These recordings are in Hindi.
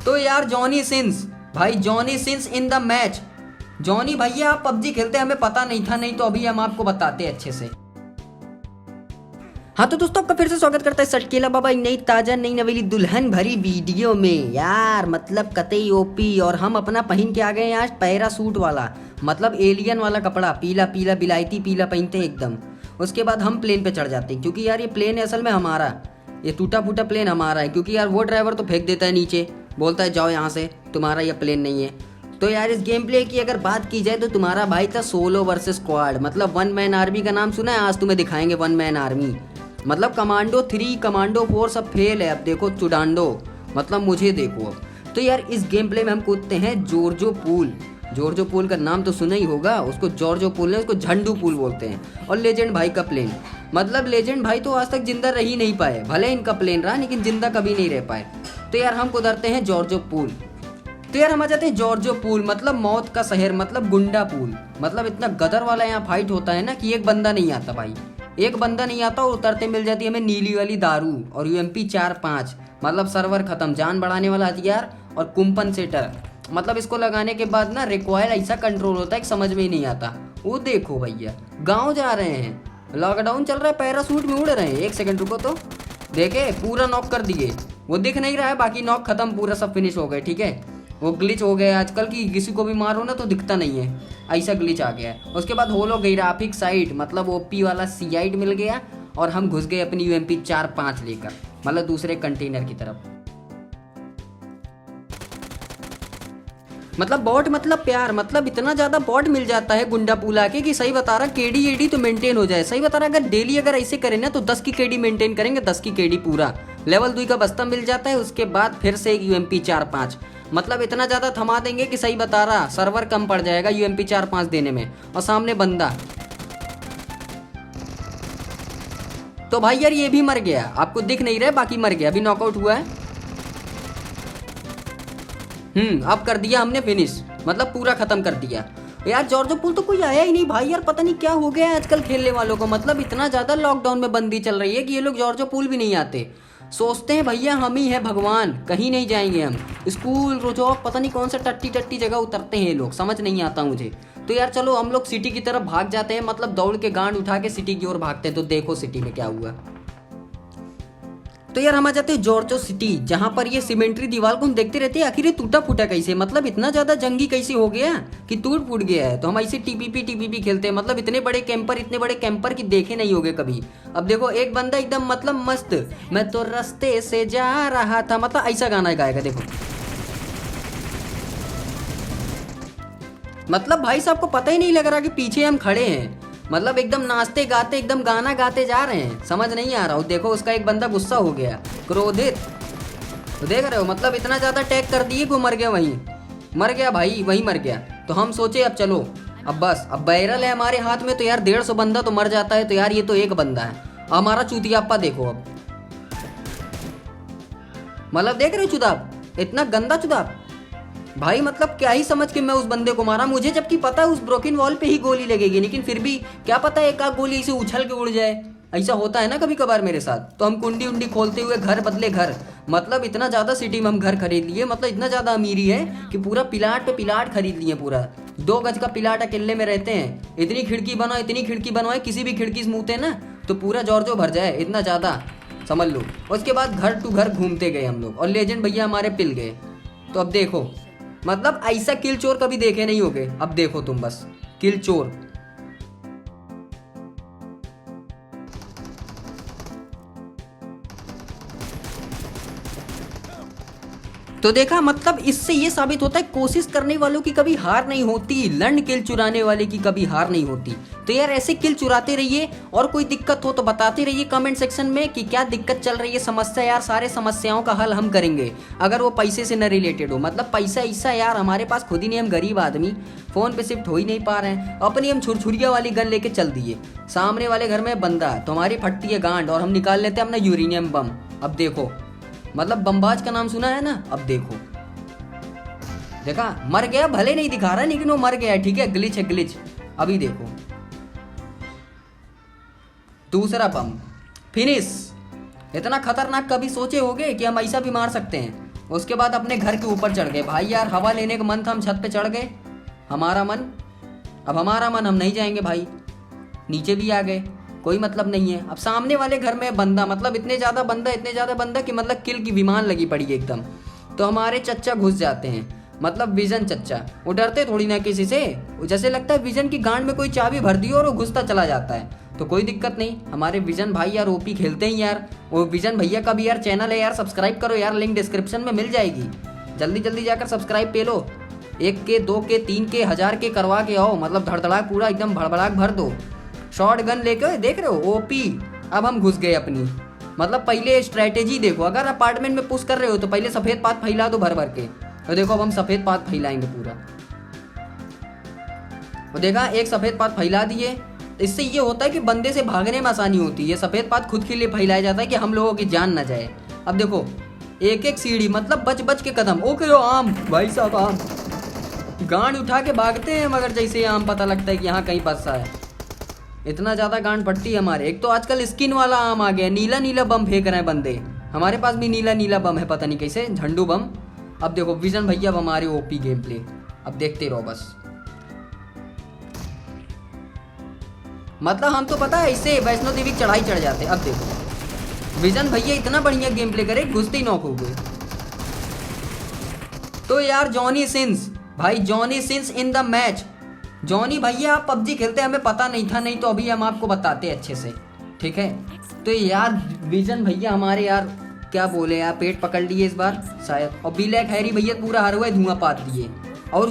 तो यार जॉनी सिंस भाई, Johnny since in the match. Johnny भैया आप पबजी खेलते हैं, हमें पता नहीं था, नहीं तो अभी हम आपको बताते अच्छे से। हाँ तो दोस्तों आपका फिर से स्वागत करता है सटकेला बाबा एक नई ताजा नई नवेली दुल्हन भरी वीडियो में। यार मतलब कतई ओपी, और हम अपना पहन के आ गए हैं आज पैरासूट वाला, मतलब एलियन वाला कपड़ा, पीला पीला बिलायती पीला पहनते हैं एकदम। उसके बाद हम प्लेन पे चढ़ जाते हैं, क्योंकि यार ये प्लेन है असल में हमारा, ये टूटा फूटा प्लेन हमारा है। क्योंकि यार वो ड्राइवर तो फेंक देता है नीचे, बोलता है जाओ यहाँ से, तुम्हारा ये प्लेन नहीं है। तो यार इस गेम प्ले की अगर बात की जाए तो तुम्हारा भाई था सोलो वर्सेस स्क्वाड, मतलब वन मैन आर्मी का नाम सुना है, आज तुम्हें दिखाएंगे वन मैन आर्मी। मतलब कमांडो 3 कमांडो 4 सब फेल है। अब देखो चुडांडो, मतलब मुझे देखो अब। तो यार इस गेम प्ले में हम कूदते हैं जॉर्जो पूल। जॉर्जो पूल का नाम तो सुना ही होगा, उसको जॉर्जो पूल नहीं, उसको झंडू पूल बोलते हैं। और लेजेंड भाई का प्लेन, मतलब लेजेंड भाई तो आज तक जिंदा रह ही नहीं पाए, भले इनका प्लेन रहा लेकिन जिंदा कभी नहीं रह पाए। तो यार हम कुदरते हैं जॉर्जो पूल। तो यार हम आ जाते हैं जॉर्जो पूल, मतलब मौत का शहर, मतलब गुंडा पूल। मतलब इतना गदर वाला यहाँ फाइट होता है ना कि एक बंदा नहीं आता भाई, एक बंदा नहीं आता और उतरते मिल जाती है हमें नीली वाली दारू और UMP 4-5, मतलब सर्वर खत्म, जान बढ़ाने वाला हथियार और कुम्पनसेटर। मतलब इसको लगाने के बाद ना रिकॉइल ऐसा कंट्रोल होता है कि समझ में ही नहीं आता। वो देखो भैया गाँव जा रहे हैं, लॉकडाउन चल रहा है, पैरासूट में उड़ रहे हैं। एक सेकंड रुको तो देखे, पूरा नॉक कर दिए। वो दिख नहीं रहा है, बाकी नॉक खत्म, पूरा सब फिनिश हो गए। ठीक है, वो ग्लिच हो गया आजकल की, किसी को भी मारो ना तो दिखता नहीं है, ऐसा ग्लिच आ गया है। उसके बाद होलो ग्राफिक साइड, मतलब OP वाला सीआईड मिल गया और हम घुस गए अपनी UMP 4-5 लेकर, मतलब दूसरे कंटेनर की तरफ। मतलब बॉट मतलब प्यार, मतलब इतना ज़्यादा बॉट मिल जाता है गुंडा पूल आके कि सही बता रहा, KD एडी तो मेंटेन हो जाए। सही बता रहा, अगर डेली अगर ऐसे करें ना तो 10 की KD मेंटेन करेंगे, 10 की KD पूरा। लेवल 2 का बस्ता मिल जाता है, उसके बाद फिर से एक UMP 4-5, मतलब इतना ज़्यादा थमा देंगे कि सही बता रहा सर्वर कम पड़ जाएगा UMP 4-5 देने में। और सामने बंदा, तो भाई यार ये भी मर गया, आपको दिख नहीं रहा, बाकी मर गया, अभी नॉकआउट हुआ है। अब कर दिया हमने फिनिश, मतलब पूरा खत्म कर दिया। यार जॉर्जो पूल तो कोई आया ही नहीं भाई, यार पता नहीं क्या हो गया है आजकल खेलने वालों को। मतलब इतना ज़्यादा लॉकडाउन में बंदी चल रही है कि ये लोग जॉर्जो पूल भी नहीं आते। सोचते हैं भैया हम ही है भगवान, कहीं नहीं जाएंगे हम। स्कूल रोजॉक पता नहीं कौन सा टट्टी टट्टी जगह उतरते हैं ये लोग, समझ नहीं आता मुझे। तो यार चलो हम लोग सिटी की तरफ भाग जाते हैं, मतलब दौड़ के गांड उठा के सिटी की ओर भागते हैं। तो देखो सिटी में क्या हुआ। तो यार हम आ जाते हैं जॉर्जो सिटी, जहाँ पर ये सीमेंट्री दीवार को हम देखते रहते हैं आखिर ये टूटा फूटा कैसे, मतलब इतना ज़्यादा जंगी कैसे हो गया कि टूट फूट गया है। तो हम ऐसे TPP खेलते हैं, मतलब इतने बड़े कैंपर की देखे नहीं होगे कभी। अब देखो एक बंदा एकदम मतलब मस्त, मैं तो रास्ते से जा रहा था, मतलब ऐसा गाना गाएगा देखो। मतलब भाई साहब को पता ही नहीं लग रहा कि पीछे हम खड़े हैं, मतलब एकदम नाचते गाते एकदम गाना गाते जा रहे हैं, समझ नहीं आ रहा हो। देखो उसका एक बंदा गुस्सा हो गया, क्रोधित, तो देख रहे हो, मतलब इतना ज़्यादा अटैक कर दिए कि वो मर गया, वहीं मर गया भाई, वहीं मर गया। तो हम सोचे अब चलो, अब बस, अब बैरल है हमारे हाथ में, तो यार 150 बंदा तो मर जाता है, तो यार ये तो एक बंदा है। हमारा चूतियाप्पा देखो अब, मतलब देख रहे हो चुदाप, इतना गंदा चुदाप भाई, मतलब क्या ही समझ के मैं उस बंदे को मारा, मुझे जबकि पता है उस ब्रोकन वॉल पे ही गोली लगेगी, लेकिन फिर भी क्या पता एक आध गोली इसे उछल के उड़ जाए, ऐसा होता है ना कभी कभार मेरे साथ। तो हम कुंडी उंडी खोलते हुए घर बदले घर, मतलब इतना ज़्यादा सिटी में हम घर खरीद लिए, मतलब इतना ज़्यादा अमीरी है कि पूरा पिलाट पे पिलाट खरीद लिए, पूरा 2 गज का पिलाट अकेले में रहते हैं। इतनी खिड़की बनवाए, किसी भी खिड़की से मुँहते ना तो पूरा जॉर्जो भर जाए, इतना ज़्यादा समझ लो। उसके बाद घर टू घर घूमते गए हम लोग, और लेजेंड भैया हमारे पिल गए। तो अब देखो, मतलब ऐसा किल चोर कभी देखे नहीं होगे। अब देखो तुम बस किल चोर, तो देखा, मतलब इससे ये साबित होता है कोशिश करने वालों की कभी हार नहीं होती, लर्न किल चुराने वाले की कभी हार नहीं होती। तो यार ऐसे किल चुराते रहिए, और कोई दिक्कत हो तो बताते रहिए कमेंट सेक्शन में कि क्या दिक्कत चल रही है, समस्या। यार सारे समस्याओं का हल हम करेंगे, अगर वो पैसे से न रिलेटेड हो। मतलब पैसा ऐसा यार हमारे पास खुद ही नहीं, हम गरीब आदमी फ़ोन पे शिफ्ट हो ही नहीं पा रहे हैं। अपनी हम छुरछुरिया वाली गन लेके चल दिए, सामने वाले घर में बंदा तो हमारी फटती है गांड, और हम निकाल लेते हैं अपना यूरेनियम बम। अब देखो, मतलब बमबाज का नाम सुना है ना। अब देखो, देखा मर गया, भले नहीं दिखा रहा लेकिन वो मर गया है, ठीक है, ग्लिच है ग्लिच। अभी देखो दूसरा बम फिनिश। इतना खतरनाक कभी सोचे होगे कि हम ऐसा भी मार सकते हैं। उसके बाद अपने घर के ऊपर चढ़ गए भाई यार, हवा लेने का मन था, हम छत पे चढ़ गए, हमारा मन, अब हमारा मन हम नहीं जाएंगे भाई, नीचे भी आ गए, कोई मतलब नहीं है। अब सामने वाले घर में बंदा, मतलब इतने ज़्यादा बंदा कि मतलब किल की विमान लगी पड़ी है एकदम। तो हमारे चच्चा घुस जाते हैं, मतलब विजन चच्चा, वो डरते थोड़ी ना किसी से, जैसे लगता है विजन की गांड में कोई चाबी भर दी और वो घुसता चला जाता है, तो कोई दिक्कत नहीं। हमारे विजन भाई यार ओपी खेलते हैं यार। वो विजन भैया का भी यार चैनल है यार, सब्सक्राइब करो यार, लिंक डिस्क्रिप्शन में मिल जाएगी, जल्दी जल्दी जाकर सब्सक्राइब पे लो। 1 के 2 के 3 के 1000 के करवा के आओ, मतलब धड़धड़ाक पूरा एकदम भड़बड़ाक भर दो। शॉर्ट गन लेके देख रहे हो ओपी। अब हम घुस गए अपनी, मतलब पहले स्ट्रैटेजी देखो, अगर अपार्टमेंट में पुश कर रहे हो तो पहले सफ़ेद पात फैला दो भर भर के। तो देखो अब हम सफ़ेद पात फैलाएंगे पूरा, वो देखा एक सफ़ेद पात फैला दिए। इससे ये होता है कि बंदे से भागने में आसानी होती है। ये सफ़ेद पात खुद के लिए फैलाया जाता है कि हम लोगों की जान ना जाए। अब देखो एक एक सीढ़ी, मतलब बच बच के कदम। ओके आम भाई साहब, आम गांड उठा के भागते हैं, मगर जैसे आम पता लगता है कि यहाँ कहीं फंसा है, इतना ज़्यादा गांड पड़ती है हमारे। एक तो आजकल स्किन वाला आम आ गया, नीला नीला बम फेंक रहे हैं बंदे। हमारे पास भी नीला नीला बम है, पता नहीं कैसे, झंडू बम। अब देखो विजन भैया अब हमारे ओपी गेम प्ले, अब देखते रहो बस। मतलब हम तो पता है इससे वैष्णो देवी की चढ़ाई चढ़ जाते। अब देखो विजन भैया इतना बढ़िया गेम प्ले करे, घुसते ही नॉक हो गए। तो यार जॉनी सिंस भाई, Johnny since in the match. Johnny भैया आप पबजी खेलते, हमें पता नहीं था, नहीं तो अभी हम आपको बताते अच्छे से, ठीक है। तो यार विजन भैया हमारे यार क्या बोले यार, पेट पकड़ लिए इस बार शायद। और ब्लैक हैरी भैया पूरा हर हुआ धुआं पात दिए। और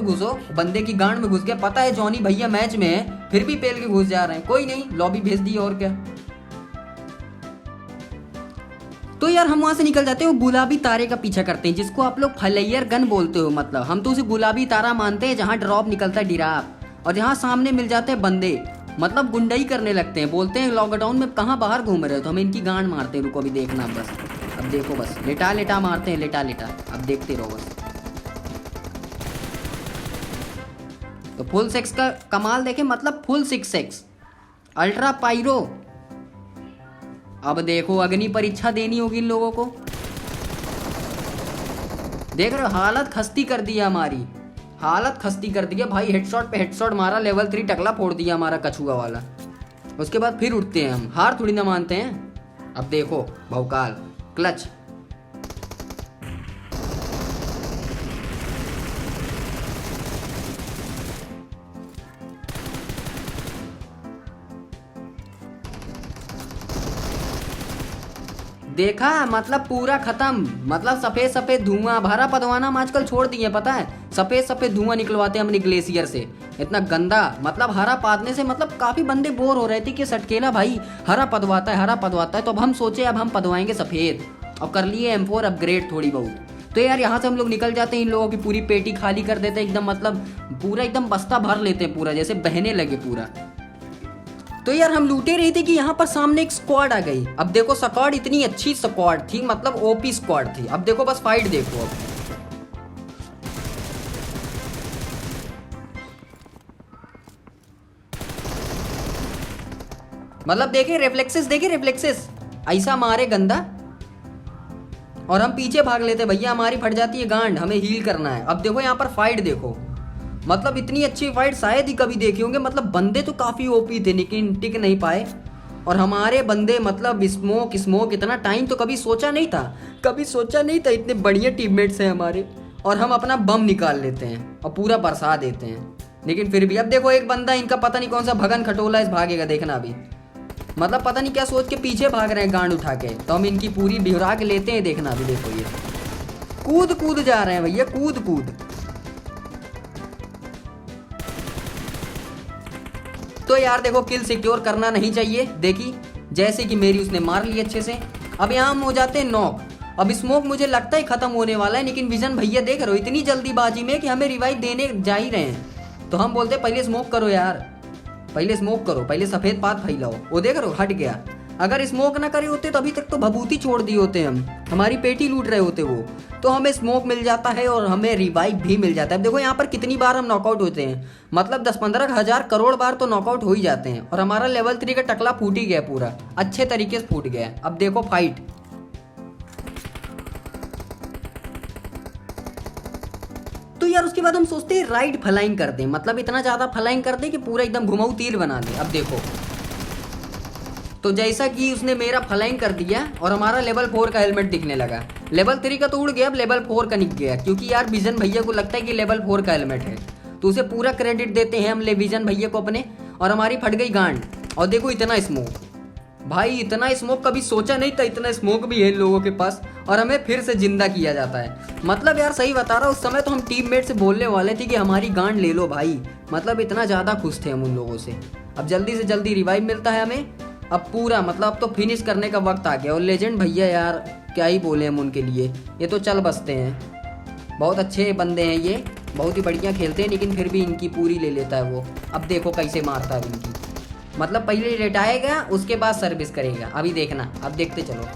घुसो, बंदे की गांड में घुस गया। पता है जॉनी भैया मैच में है, फिर भी पेल के घुस जा रहे हैं। कोई नहीं, लॉबी भेज दी और क्या। तो यार हम वहां से निकल जाते हैं, वो गुलाबी तारे का पीछा करते हैं, जिसको आप लोग फ्लायर गन बोलते हो। मतलब हम तो उसे गुलाबी तारा मानते हैं, जहाँ ड्रॉप निकलता है डिराप, और जहाँ सामने मिल जाते हैं बंदे, मतलब गुंडाई करने लगते हैं। बोलते हैं लॉकडाउन में कहाँ बाहर घूम रहे हो, तो हम इनकी गांड मारते हैं। रुको अभी देखना बस, अब देखो बस, लेटा लेटा मारते हैं, लेटा लेटा, अब देखते रहो बस। तो फुल सेक्स का कमाल देखे, मतलब फुल 6x अल्ट्रा पायरो। अब देखो अग्नि परीक्षा देनी होगी इन लोगों को। देख रहे हो हालत खस्ती कर दिया हमारी, हालत खस्ती कर दिया भाई। हेडशॉट पे हेडशॉट मारा, लेवल 3 टकला फोड़ दिया हमारा कछुआ वाला। उसके बाद फिर उठते हैं हम, हार थोड़ी ना मानते हैं। अब देखो भौकाल क्लच, देखा, मतलब पूरा खत्म। मतलब सफेद सफेद धुआं, भारा पदवाना हम आजकल छोड़ दिए, पता है। सफेद सफेद धुआं निकलवाते हैं अपने ग्लेशियर से, इतना गंदा। मतलब हरा पादने से मतलब काफी बंदे बोर हो रहे थे कि सटकेला भाई हरा पदवाता है, हरा पदवाता है। तो अब हम सोचे अब हम पदवाएंगे सफेद, और कर लिए M4 अपग्रेड थोड़ी बहुत। तो यार यहाँ से हम लोग निकल जाते हैं, इन लोगों की पूरी पेटी खाली कर देते हैं एकदम, मतलब पूरा एकदम बस्ता भर लेते हैं पूरा, जैसे बहने लगे पूरा। तो यार हम लूटे रहे थे कि यहाँ पर सामने एक स्क्वाड आ गई। अब देखो स्क्वाड इतनी अच्छी स्क्वाड थी, मतलब ओपी स्क्वाड थी। अब देखो बस फाइट देखो। अब मतलब देखे रिफ्लेक्सेस ऐसा मारे गंदा, और हम पीछे भाग लेते भैया, हमारी फट जाती है गांड, हमें हील करना है। अब देखो यहाँ पर फाइट देखो, मतलब इतनी अच्छी फाइट शायद ही कभी देखी होंगे। मतलब बंदे तो काफ़ी ओपी थे लेकिन टिक नहीं पाए, और हमारे बंदे मतलब स्मोक इतना टाइम तो कभी सोचा नहीं था, इतने बढ़िया टीममेट्स हैं हमारे। और हम अपना बम निकाल लेते हैं और पूरा बरसा देते हैं, लेकिन फिर भी। अब देखो एक बंदा इनका पता नहीं कौन सा भगन खटोला इस भागेगा, देखना अभी। मतलब पता नहीं क्या सोच के पीछे भाग रहे हैं गांड उठा के, तो हम इनकी पूरी बिहरा के लेते हैं, देखना अभी। देखो ये कूद जा रहे हैं भैया, कूद। तो यार देखो किल सिक्योर करना नहीं चाहिए, देखी जैसे कि मेरी उसने मार ली अच्छे से। अब यहाँ हम हो जाते हैं नॉक। अब स्मोक मुझे लगता है खत्म होने वाला है, लेकिन विजन भैया देख रहे हो इतनी जल्दीबाजी में कि हमें रिवाइव देने जा ही रहे हैं। तो हम बोलते पहले स्मोक करो यार, पहले सफेद पात फैलाओ। वो देख रहे हो हट गया। अगर स्मोक ना करे होते तो अभी तक तो भभूति छोड़ दिए होते, हम हमारी पेटी लूट रहे होते वो। तो हमें स्मोक मिल जाता है और हमें रिवाइव भी मिल जाता है। देखो यहाँ पर कितनी बार हम नॉकआउट होते हैं, मतलब 10-15 हज़ार करोड़ बार तो नॉकआउट हो ही जाते हैं। और हमारा लेवल 3 का टकला फूट ही गया, पूरा अच्छे तरीके से फूट गया। अब देखो फाइट, तो यार उसके बाद हम सोचते हैं राइट फ्लाइंग कर दें, मतलब इतना ज़्यादा फ्लाइंग कर दें कि पूरा एकदम घुमाऊ तीर बना दें। अब देखो, तो जैसा कि उसने मेरा फ्लाइंग कर दिया और हमारा लेवल 4 का हेलमेट दिखने लगा। लेवल 3 का तो उड़ गया, अब लेवल 4 का निक गया, क्योंकि यार विजन भैया को लगता है कि लेवल 4 का हेलमेट है, तो उसे पूरा क्रेडिट देते हैं हम विजन भैया को अपने। और हमारी फट गई गांड। और देखो इतना स्मोक, भाई इतना स्मोक कभी सोचा नहीं था, इतना स्मोक भी है इन लोगों के पास, और हमें फिर से जिंदा किया जाता है। मतलब यार सही बता रहा, उस समय तो हम टीममेट से बोलने वाले थे कि हमारी गांड ले लो भाई, मतलब इतना ज़्यादा खुश थे हम उन लोगों से। अब जल्दी से जल्दी रिवाइव मिलता है हमें। अब पूरा मतलब अब तो फिनिश करने का वक्त आ गया। और लेजेंड भैया यार क्या ही बोले हम उनके लिए, ये तो चल बसते हैं, बहुत अच्छे बंदे हैं ये, बहुत ही बढ़िया खेलते हैं, लेकिन फिर भी इनकी पूरी ले लेता है वो। अब देखो कैसे मारता है इनकी, मतलब पहले लेटाएगा उसके बाद सर्विस करेगा। अभी देखना, अब देखते चलो।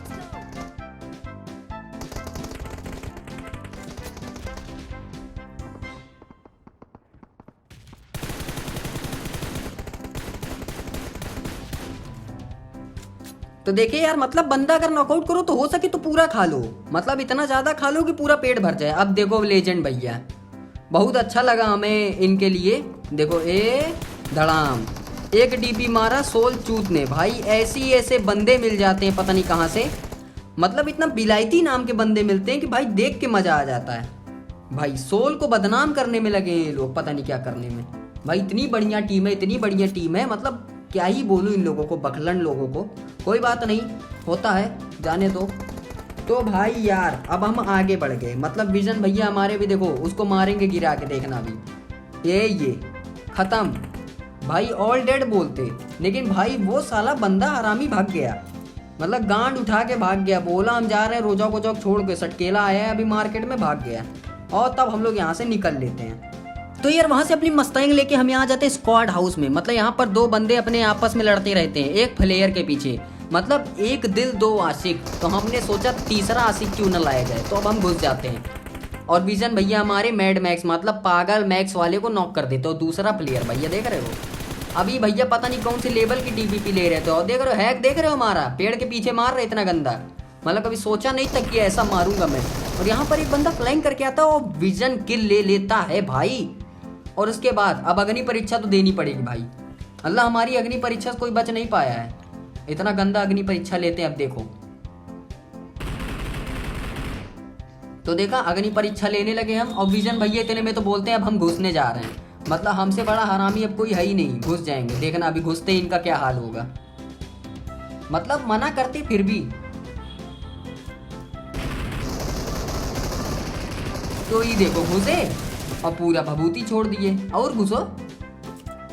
तो देखिए यार, मतलब बंदा अगर नॉकआउट करो तो हो सके तो पूरा खा लो, मतलब इतना ज़्यादा खा लो कि पूरा पेट भर जाए। अब देखो लेजेंड भैया, बहुत अच्छा लगा हमें इनके लिए। देखो ए धड़ाम, एक डीपी मारा सोल चूत ने। भाई ऐसे बंदे मिल जाते हैं पता नहीं कहाँ से, मतलब इतना बिलायती नाम के बंदे मिलते हैं कि भाई देख के मज़ा आ जाता है। भाई सोल को बदनाम करने में लगे ये लोग, पता नहीं क्या करने में। भाई इतनी बढ़िया टीम है, इतनी बढ़िया टीम है, मतलब क्या ही बोलूँ इन लोगों को, बखलन लोगों को। कोई बात नहीं, होता है, जाने दो। तो भाई यार अब हम आगे बढ़ गए, मतलब विजन भैया हमारे भी देखो उसको मारेंगे गिरा के, देखना भी। ये खत्म भाई, ऑल डेड बोलते, लेकिन भाई वो साला बंदा हरामी भाग गया, मतलब गांड उठा के भाग गया। बोला हम जा रहे हैं रोजा को चौक छोड़ के, सटकेला आया है अभी मार्केट में, भाग गया। और तब हम लोग यहाँ से निकल लेते हैं। तो यार वहाँ से अपनी मस्टैंग लेके हम यहाँ जाते हैं स्क्वाड हाउस में। मतलब यहाँ पर दो बंदे अपने आपस में लड़ते रहते हैं, एक प्लेयर के पीछे, मतलब एक दिल दो आशिक। तो हमने सोचा तीसरा आशिक क्यों न लाया जाए, तो अब हम घुस जाते हैं। और विजन भैया हमारे मैड मैक्स, मतलब पागल मैक्स वाले को नॉक कर देते हो। दूसरा प्लेयर भैया देख रहे हो, अभी भैया पता नहीं कौन सी लेवल की टीपीपी ले रहे थे। और देख रहे हो हैक, देख रहे हो हमारा पेड़ के पीछे मार रहे इतना गंदा, मतलब कभी सोचा नहीं था कि ऐसा मारूंगा मैं। और यहाँ पर एक बंदा फ्लाइंग करके आता है और विजन किल ले लेता है भाई। और उसके बाद अब अग्नि परीक्षा तो देनी पड़ेगी भाई, अल्लाह हमारी अग्नि परीक्षा से कोई बच नहीं पाया है, इतना गंदा अग्नि परीक्षा लेते हैं। अब देखो, तो देखा अग्नि परीक्षा लेने लगे हम, और विजन भैया इतने में तो बोलते हैं अब हम घुसने जा रहे हैं, मतलब हमसे बड़ा हरामी अब कोई है ही नहीं, घुस जाएंगे। देखना अभी घुसते ही इनका क्या हाल होगा, मतलब मना करते फिर भी। तो ये देखो घुसे और पूरा भभूति छोड़ दिए, और घुसो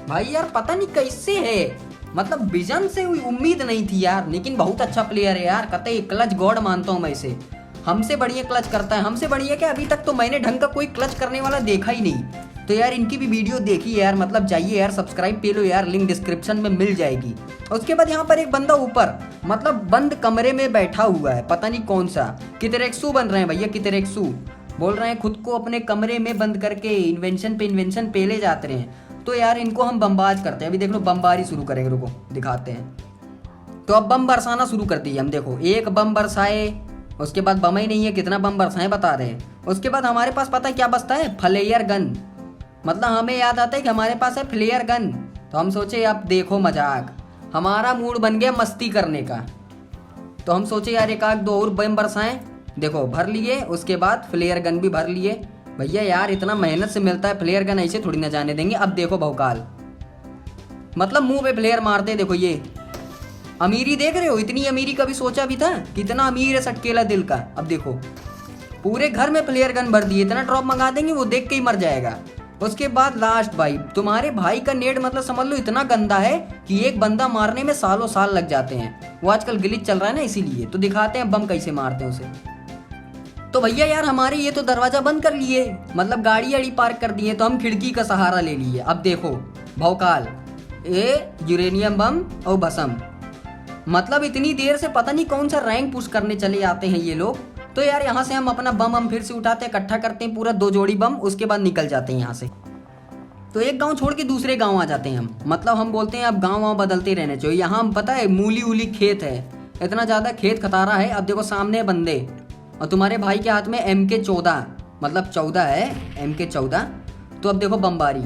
भाई। यार पता नहीं कैसे है, मतलब विजन से हुई उम्मीद नहीं थी यार, लेकिन बहुत अच्छा प्लेयर है यार, कतई क्लच गॉड मानता हूँ मैं इसे। हमसे बढ़िया क्लच करता है, हमसे बढ़िया क्या, अभी तक तो मैंने ढंग का कोई क्लच करने वाला देखा ही नहीं। तो यार इनकी भी वीडियो देखिए यार, मतलब जाइए यार सब्सक्राइब पे लो यार, लिंक डिस्क्रिप्शन में मिल जाएगी। उसके बाद यहाँ पर एक बंदा ऊपर, मतलब बंद कमरे में बैठा हुआ है, पता नहीं कौन सा, कितरेक्सू बन रहे हैं भैया, कितरेक्सू बोल रहे हैं, खुद को अपने कमरे में बंद करके इन्वेंशन पे इन्वेंशन पेले जाते हैं। तो यार इनको हम बमबाज करते हैं, अभी देख लो बमबारी शुरू करेंगे, रुको दिखाते हैं। तो अब बम बरसाना शुरू कर दिए हम, देखो एक बम बरसाए, उसके बाद बम ही नहीं है, कितना बम बरसाए बता रहे हैं। उसके बाद हमारे पास पता है क्या बचता है, फ्लेयर गन, मतलब हमें याद आता है कि हमारे पास है फ्लेयर गन। तो हम सोचे अब देखो मजाक, हमारा मूड बन गया मस्ती करने का। तो हम सोचे यार एक आध दो और बम बरसाएं, देखो भर लिए, उसके बाद फ्लेयर गन भी भर लिए। भैया यार इतना मेहनत से मिलता है फ्लेयर गन, ऐसे थोड़ी ना जाने देंगे। अब देखो भौकाल, मतलब मुंह पे फ्लेयर मारते, देखो ये अमीरी देख रहे हो, इतनी अमीरी कभी सोचा भी था, कितना अमीर है सटकेला दिल का। अब देखो पूरे घर में फ्लेयर गन भर दिए, इतना ड्रॉप मंगा देंगे वो देख के ही मर जाएगा। उसके बाद लास्ट भाई, तुम्हारे भाई का नेट मतलब समझ लो इतना गंदा है कि एक बंदा मारने में सालों साल लग जाते हैं। वो आजकल ग्लिच चल रहा है ना, इसीलिए। तो दिखाते हैं बम कैसे मारते हैं उसे। तो भैया यार हमारे ये तो दरवाजा बंद कर लिए, मतलब गाड़ी आड़ी पार्क कर दिए, तो हम खिड़की का सहारा ले लिए। अब देखो भौकाल, ए यूरेनियम बम और भसम, मतलब इतनी देर से पता नहीं कौन सा रैंक पुश करने चले आते हैं ये लोग। तो यार यहाँ से हम अपना बम हम फिर से उठाते हैं, इकट्ठा करते हैं पूरा 2 जोड़ी बम, उसके बाद निकल जाते हैं यहाँ से। तो एक गांव छोड़ के दूसरे गांव आ जाते हैं हम, मतलब हम बोलते हैं अब गांव बदलते रहने चाहिए। यहाँ हम पता है मूली उली खेत है, इतना ज़्यादा खेत खतारा है। अब देखो सामने बंदे, और तुम्हारे भाई के हाथ में MK14, मतलब 14 है, MK14। तो अब देखो बमबारी,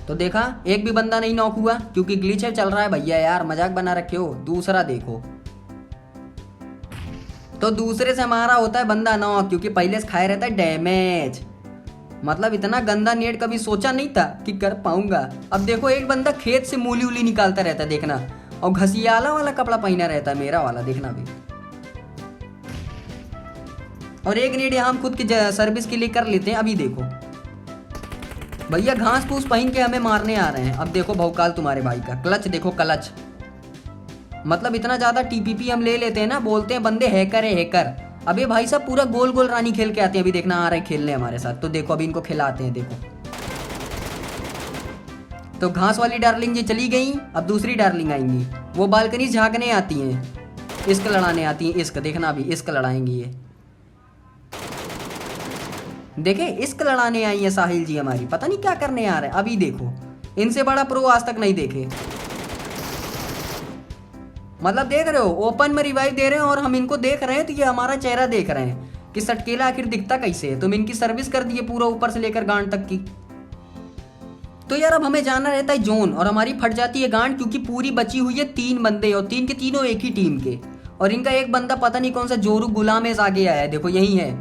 तो देखा एक भी बंदा नहीं नॉक हुआ क्योंकि ग्लिच चल रहा है भैया यार, मजाक बना रखे हो। दूसरा देखो, तो दूसरे से हमारा होता है बंदा नॉक क्योंकि पहले से खाए रहता है डैमेज। मतलब इतना गंदा नेट कभी सोचा नहीं था कि कर पाऊंगा। अब देखो एक बंदा खेत से मूली उली निकालता रहता है देखना, और घसियाला वाला कपड़ा पहना रहता है मेरा वाला, देखना भी। और एक नेट यहाँ हम खुद की सर्विस के लिए कर लेते हैं। अभी देखो भैया घास फूस पहन के हमें मारने आ रहे हैं। अब देखो भौकाल तुम्हारे भाई का, क्लच देखो क्लच, मतलब इतना ज्यादा टीपीपी हम ले लेते हैं ना, बोलते हैं बंदे हैकर है हैकर। अबे भाई साहब पूरा गोल गोल रानी खेल के आते हैं। अभी देखना आ रहे हैं खेलने हमारे साथ, तो देखो अभी इनको खिलाते हैं। देखो तो घास वाली डार्लिंग जी चली गई, अब दूसरी डार्लिंग आएंगी, वो बालकनी झांकने आती हैं, इश्क लड़ाने आती हैं। इश्क देखना अभी इश्क लड़ाएंगी ये, देखे इश्क लड़ाने आई है साहिल जी हमारी, पता नहीं क्या करने आ रहे हैं। अभी देखो इनसे बड़ा प्रो आज तक नहीं देखे। मतलब देख रहे हो ओपन में रिवाइव दे रहे हैं और हम इनको देख रहे हैं, तो ये हमारा चेहरा देख रहे हैं कि सटकेला आखिर दिखता कैसे है। तुम इनकी सर्विस कर दिए पूरा ऊपर से लेकर गांड तक की। तो यार अब हमें जाना रहता है जोन, और हमारी फट जाती है गांड क्योंकि पूरी बची हुई है 3 बंदे, और 3 के तीनों एक ही टीम के, और इनका एक बंदा पता नहीं कौन सा जोरू गुलामेज आगे आया है। देखो यही है,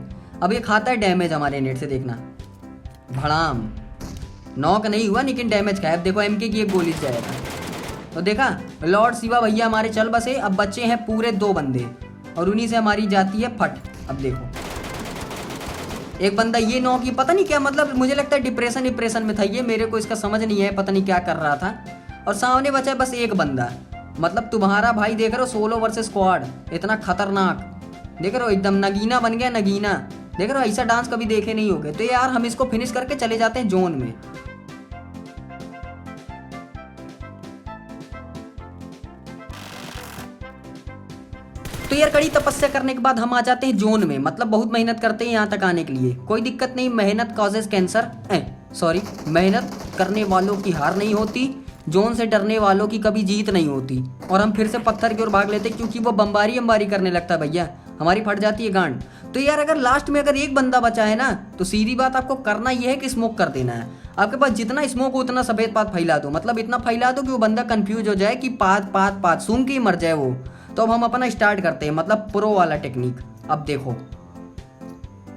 अब ये खाता है डैमेज हमारे नेट से, देखना भड़ाम नॉक नहीं हुआ लेकिन डैमेज खाया। अब देखो MK की एक गोली से जाएगा, तो देखा लॉर्ड शिवा भैया हमारे चल बसे। अब बच्चे हैं पूरे 2 बंदे और उन्हीं से हमारी जाती है फट। अब देखो एक बंदा ये नॉक, ये पता नहीं क्या, मतलब मुझे लगता है डिप्रेशन में था ये, मेरे को इसका समझ नहीं है, पता नहीं क्या कर रहा था। और सामने बचा है बस एक बंदा, मतलब तुम्हारा भाई देख रहे हो सोलो वर्सेस स्क्वाड, इतना खतरनाक देख रहे हो, एकदम नगीना बन गया नगीना। देख रहे हो ऐसा डांस कभी देखे नहीं होगे। तो यार हम इसको फिनिश करके चले जाते हैं जोन में। तो यार कड़ी तपस्या करने के बाद हम आ जाते हैं जोन में, मतलब बहुत मेहनत करते हैं यहाँ तक आने के लिए। कोई दिक्कत नहीं, मेहनत कॉजेस कैंसर, सॉरी मेहनत करने वालों की हार नहीं होती, जोन से डरने वालों की कभी जीत नहीं होती। और हम फिर से पत्थर की ओर भाग लेते क्योंकि वो बमबारी करने लगता है भैया, हमारी फट जाती है गांड। तो यार अगर लास्ट में अगर एक बंदा बचा है ना, तो सीधी बात आपको करना यह है कि स्मोक कर देना है। आपके पास जितना स्मोक हो उतना सफेद पात फैला दो, मतलब इतना फैला दो कि वो बंदा कंफ्यूज हो जाए कि पात सूंघ के ही मर जाए वो। तो अब हम अपना स्टार्ट करते हैं, मतलब प्रो वाला टेक्निक। अब देखो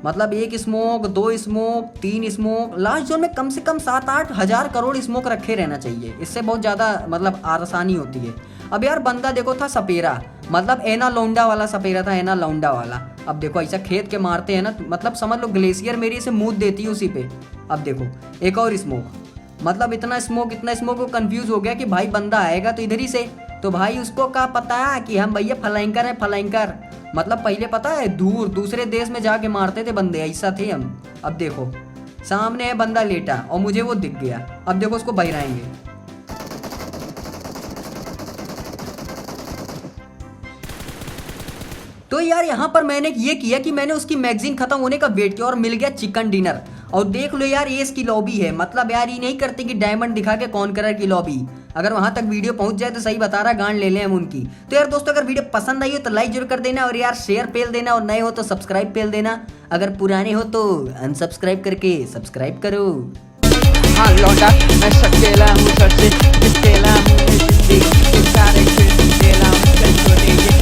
मतलब 1 smoke, 2 smoke, 3 smoke, last zone में कम से कम 7-8 हजार करोड़ स्मोक रखे रहना चाहिए, इससे बहुत ज़्यादा मतलब आसानी होती है। अब यार बंदा देखो था सपेरा, मतलब एना लौंडा वाला सपेरा था, एना लौंडा वाला। अब देखो ऐसा खेत के मारते हैं ना, मतलब समझ लो ग्लेशियर मेरी से मूद देती है उसी पे। अब देखो एक और स्मोक, मतलब इतना स्मोक वो कंफ्यूज हो गया कि भाई बंदा आएगा तो इधर ही से, तो भाई उसको क्या पता कि हम भैया फ्लैंकर हैं फ्लैंकर, मतलब पहले पता है दूर दूसरे देश में जाके मारते थे बंदे, ऐसा थे हम। अब देखो सामने है बंदा लेटा और मुझे वो दिख गया, अब देखो उसको बहिराएंगे। तो यार यहाँ पर मैंने ये किया कि मैंने उसकी मैगजीन खत्म होने का वेट किया और मिल गया चिकन डिनर। और देख लो यार ये इसकी लॉबी है, मतलब यार ये नहीं करते कि डायमंड दिखा के कौन कलर की लॉबी, अगर वहां तक वीडियो पहुंच जाए तो सही बता रहा, गांड ले लें हम उनकी। तो यार दोस्तों अगर वीडियो पसंद आई हो तो लाइक जरूर कर देना, और यार शेयर पेल देना, और नए हो तो सब्सक्राइब पेल देना, अगर पुराने हो तो अनसब्सक्राइब करके सब्सक्राइब करो। हाँ लौटा मैं सकेला हूँ, सबसे सकेला हूँ, जिंदगी के सारे खेल खेला हूँ, चल छोड़े